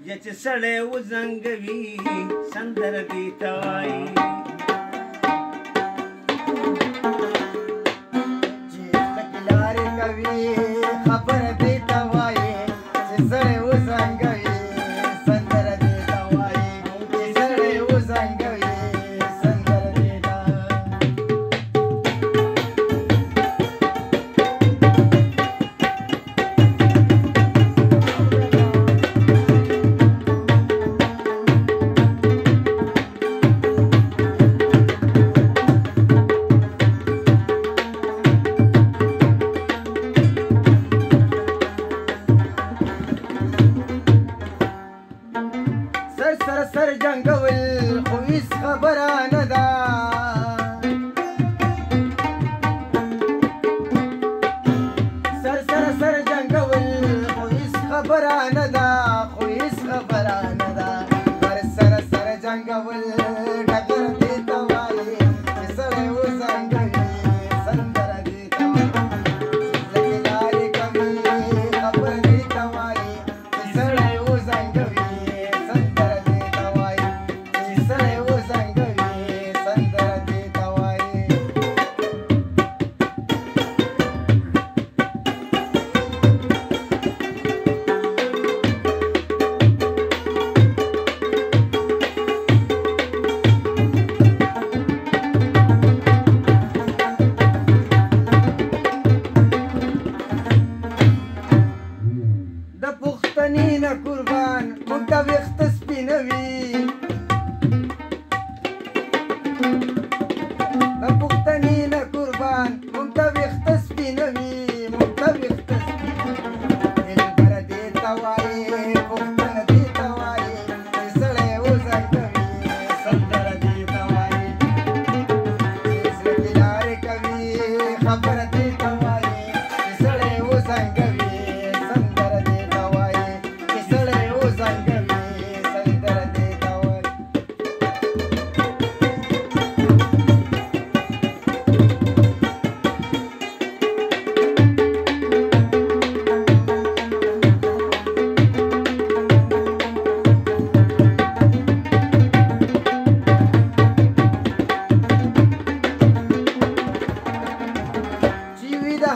چې سړی وزنګوي سندره دې ته وایي چې لکه لارې کوي خبره دې ته وایي چې سړی وزنګوي سندره دې ته وایي چې سړی وزنګوي سندره دې ته سر جنگول خو هیڅ خبره نه ده سر جنگول خو هیڅ خبره نه ده خو هیڅ خبره نه ده سر جنگول ډګر دې ته وایي چې سړی وزنګوي سندره دې ته وایي لکه لارې کوي خبره دې ته وایي چې سړی وزنګوي نه قربان مونږ ته ویښته سپینوي د پښتنې نه قربان مونږ ته ویښته سپینوي مونږ ته ویښته سپینوي دلبره دې ته وایي پښتنه دې ته وایي چې سړی وزنګوي سندره دې ته وایي چې زړه لارې کوي خبره دې ته وایي چې سړی وزنګوي سندره دې ته وایي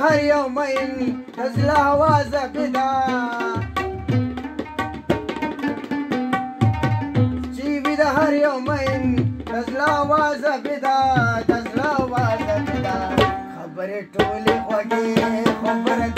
هر یو مین د زړه آوازه پیدا چې وي د هر یو مین د زړه آوازه پیدا د زړه آوازه پیدا خبرې ټولې خوږې خبره